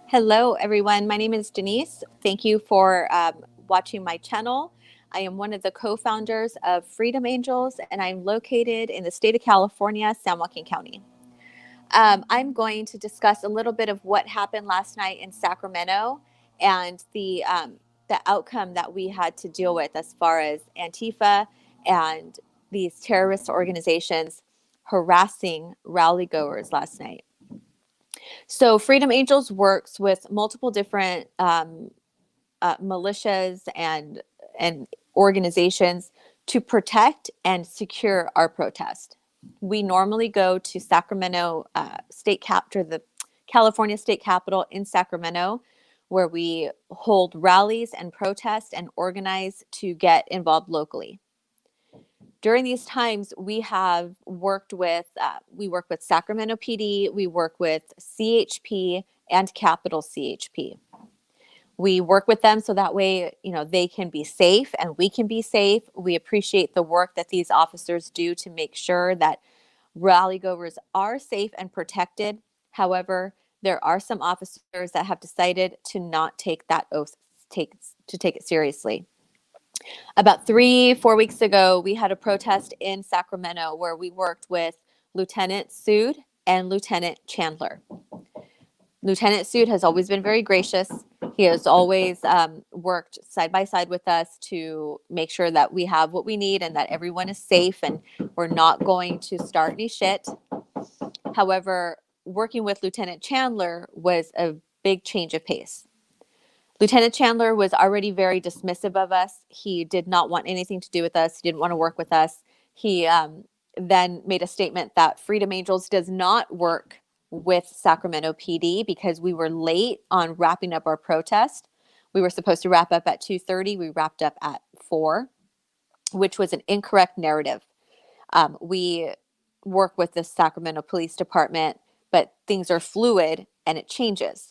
Hello, everyone. My name is Denise. Thank you for watching my channel. I am one of the co-founders of Freedom Angels, and I'm located in the state of California, San Joaquin County. I'm going to discuss a little bit of what happened last night in Sacramento and the outcome that we had to deal with as far as Antifa and these terrorist organizations harassing rally goers last night. So Freedom Angels works with multiple different militias and organizations to protect and secure our protest. We normally go to Sacramento state cap to the California state capitol in Sacramento, where we hold rallies and protest and organize to get involved locally. During these times, we have worked with, we work with Sacramento PD, we work with CHP and Capital CHP. We work with them so that way, they can be safe and we can be safe. We appreciate the work that these officers do to make sure that rally goers are safe and protected. However, there are some officers that have decided to not take that oath, to take it seriously. About 3-4 weeks ago, we had a protest in Sacramento where we worked with Lieutenant Sood and Lieutenant Chandler. Lieutenant Sood has always been very gracious. He has always worked side by side with us to make sure that we have what we need and that everyone is safe and we're not going to start any shit. However, working with Lieutenant Chandler was a big change of pace. Lieutenant Chandler was already very dismissive of us. He did not want anything to do with us. He didn't want to work with us. He then made a statement that Freedom Angels does not work with Sacramento PD because we were late on wrapping up our protest. We were supposed to wrap up at 2:30. We wrapped up at 4, which was an incorrect narrative. We work with the Sacramento Police Department, but things are fluid and it changes.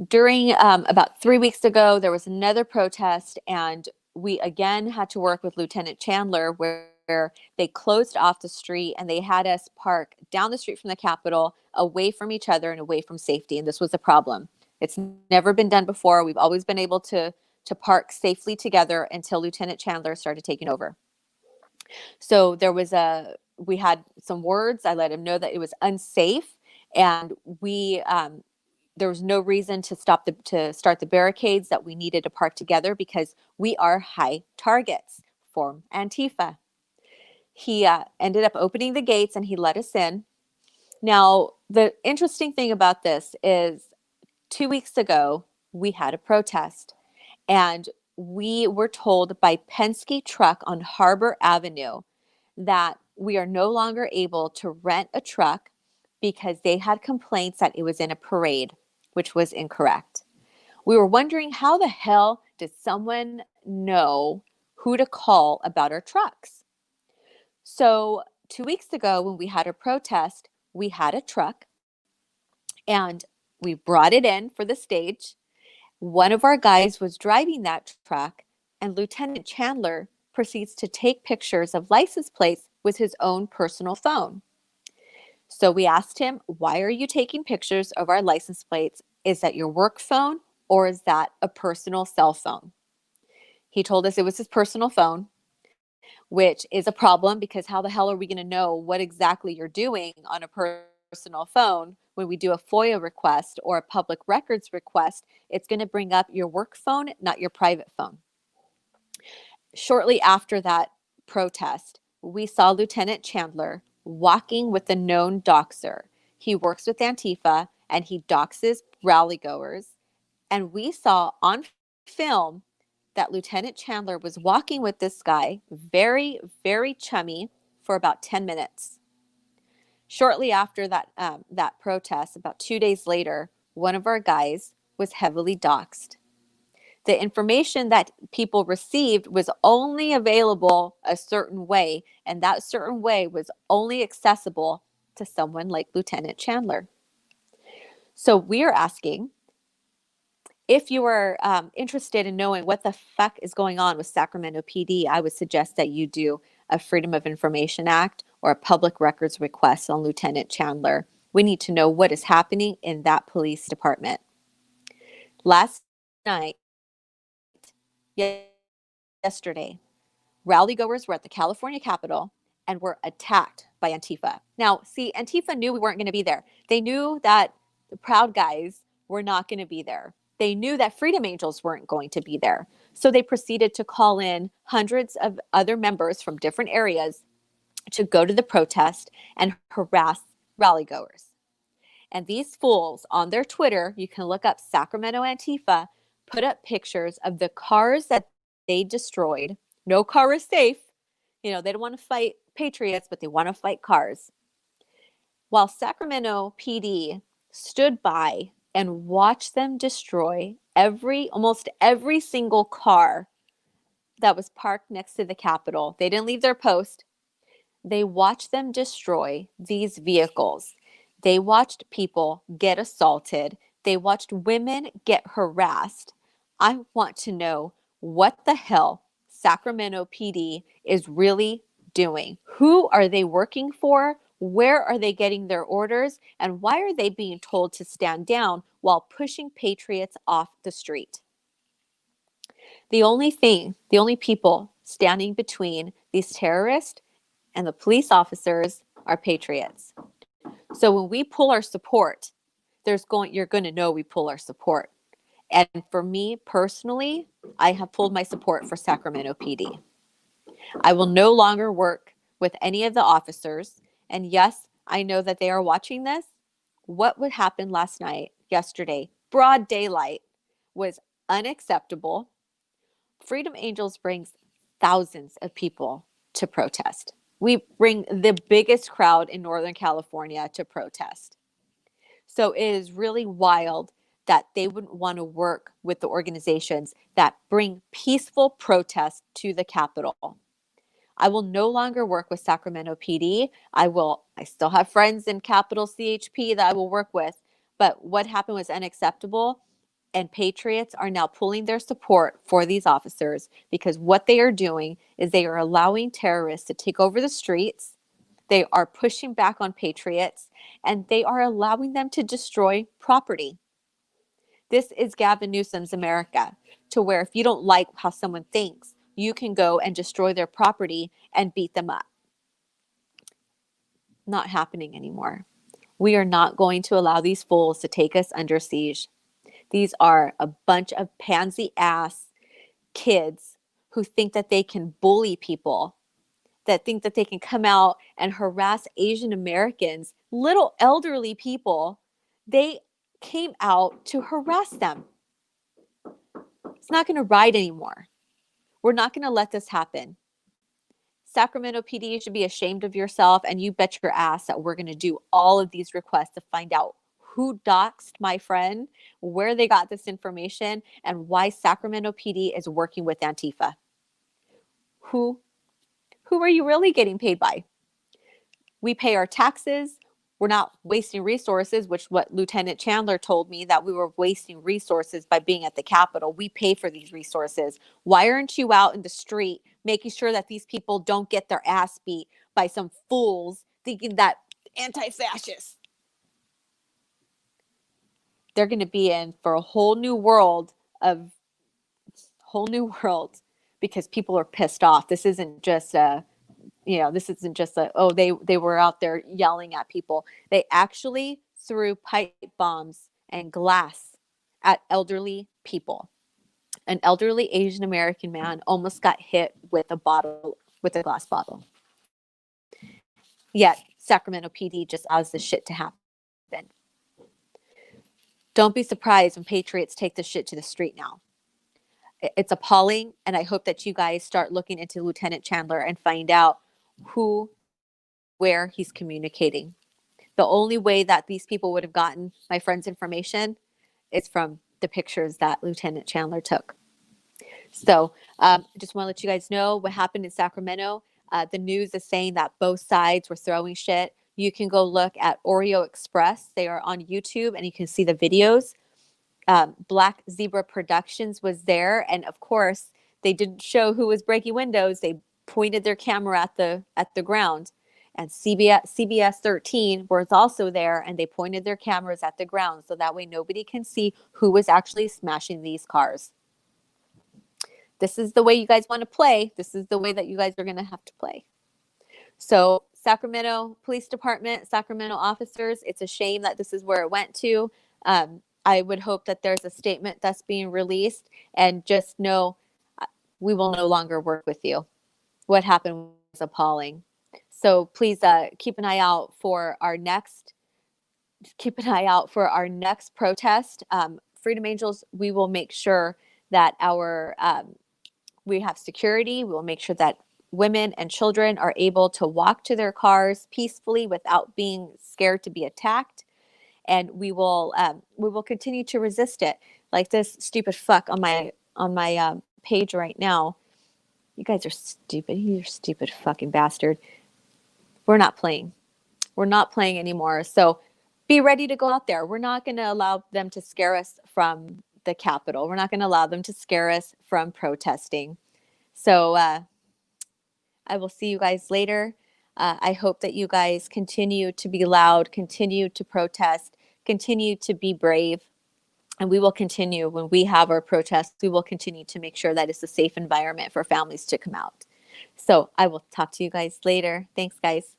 During about 3 weeks ago, there was another protest, and we again had to work with Lieutenant Chandler where they closed off the street and they had us park down the street from the Capitol, away from each other and away from safety. And this was a problem. It's never been done before. We've always been able to park safely together until Lieutenant Chandler started taking over. So we had some words. I let him know that it was unsafe, and there was no reason to start the barricades, that we needed to park together because we are high targets for Antifa. He ended up opening the gates and he let us in. Now, the interesting thing about this is 2 weeks ago, we had a protest and we were told by Penske Truck on Harbor Avenue that we are no longer able to rent a truck because they had complaints that it was in a parade, which was incorrect. We were wondering, how the hell did someone know who to call about our trucks? So 2 weeks ago, when we had a protest, we had a truck and we brought it in for the stage. One of our guys was driving that truck, and Lieutenant Chandler proceeds to take pictures of license plates with his own personal phone. So we asked him, why are you taking pictures of our license plates? Is that your work phone or is that a personal cell phone? He told us it was his personal phone, which is a problem because how the hell are we going to know what exactly you're doing on a personal phone when we do a FOIA request or a public records request? It's going to bring up your work phone, not your private phone. Shortly after that protest, we saw Lieutenant Chandler walking with a known doxer. He works with Auntifa and he doxes rally goers. And we saw on film that Lieutenant Chandler was walking with this guy, very, very chummy, for about 10 minutes. Shortly after that protest, about 2 days later, one of our guys was heavily doxed. The information that people received was only available a certain way, and that certain way was only accessible to someone like Lieutenant Chandler. So we are asking, if you are interested in knowing what the fuck is going on with Sacramento PD, I would suggest that you do a Freedom of Information Act or a public records request on Lieutenant Chandler. We need to know what is happening in that police department. Last night, yesterday, rally goers were at the California Capitol and were attacked by Antifa. Now, see, Antifa knew we weren't going to be there. They knew that the Proud Guys were not going to be there. They knew that Freedom Angels weren't going to be there. So they proceeded to call in hundreds of other members from different areas to go to the protest and harass rally goers. And these fools on their Twitter, you can look up Sacramento Antifa, put up pictures of the cars that they destroyed. No car is safe. You know, they don't want to fight patriots, but they want to fight cars. While Sacramento PD stood by and watched them destroy almost every single car that was parked next to the Capitol. They didn't leave their post. They watched them destroy these vehicles. They watched people get assaulted. They watched women get harassed. I want to know what the hell Sacramento PD is really doing. Who are they working for? Where are they getting their orders? And why are they being told to stand down while pushing patriots off the street? The only people standing between these terrorists and the police officers are patriots. So when we pull our support, you're going to know we pull our support. And for me personally, I have pulled my support for Sacramento PD. I will no longer work with any of the officers. And yes, I know that they are watching this. What would happen yesterday, broad daylight, was unacceptable. Freedom Angels brings thousands of people to protest. We bring the biggest crowd in Northern California to protest. So it is really wild that they wouldn't want to work with the organizations that bring peaceful protests to the Capitol. I will no longer work with Sacramento PD. I still have friends in Capitol CHP that I will work with, but what happened was unacceptable. And patriots are now pulling their support for these officers because what they are doing is they are allowing terrorists to take over the streets. They are pushing back on patriots and they are allowing them to destroy property. This is Gavin Newsom's America, to where if you don't like how someone thinks, you can go and destroy their property and beat them up. Not happening anymore. We are not going to allow these fools to take us under siege. These are a bunch of pansy ass kids who think that they can bully people, that think that they can come out and harass Asian Americans, little elderly people. They came out to harass them. It's not going to ride anymore. We're not going to let this happen. Sacramento PD, you should be ashamed of yourself, and you bet your ass that we're going to do all of these requests to find out who doxed my friend, where they got this information, and why Sacramento PD is working with Antifa. Who are you really getting paid by? We pay our taxes. We're not wasting resources, which what Lieutenant Chandler told me, that we were wasting resources by being at the Capitol. We pay for these resources. Why aren't you out in the street making sure that these people don't get their ass beat by some fools thinking that anti-fascists? They're going to be in for a whole new world because people are pissed off. This isn't just they were out there yelling at people. They actually threw pipe bombs and glass at elderly people. An elderly Asian American man almost got hit with a glass bottle. Yet Sacramento PD just allows this shit to happen. Don't be surprised when patriots take this shit to the street now. It's appalling, and I hope that you guys start looking into Lieutenant Chandler and find out where he's communicating. The only way that these people would have gotten my friend's information is from the pictures that Lieutenant Chandler took. So just want to let you guys know what happened in Sacramento. The news is saying that both sides were throwing shit. You can go look at Oreo Express. They are on YouTube, and you can see the videos. Black Zebra Productions was there, and of course, they didn't show who was breaking windows. They pointed their camera at the ground, And CBS 13 was also there, and they pointed their cameras at the ground so that way nobody can see who was actually smashing these cars. This is the way you guys want to play. This is the way that you guys are going to have to play. So Sacramento Police Department, Sacramento officers, it's a shame that this is where it went to. I would hope that there's a statement that's being released, and just know we will no longer work with you. What happened was appalling. So please keep an eye out for our next protest. Freedom Angels, we will make sure that we have security. We will make sure that women and children are able to walk to their cars peacefully without being scared to be attacked. And we will continue to resist it. Like this stupid fuck on my page right now. You guys are stupid. You're stupid fucking bastard. We're not playing. We're not playing anymore. So be ready to go out there. We're not going to allow them to scare us from the Capitol. We're not going to allow them to scare us from protesting. So I will see you guys later. I hope that you guys continue to be loud, continue to protest, continue to be brave. And we will continue when we have our protests. We will continue to make sure that it's a safe environment for families to come out. So I will talk to you guys later. Thanks, guys.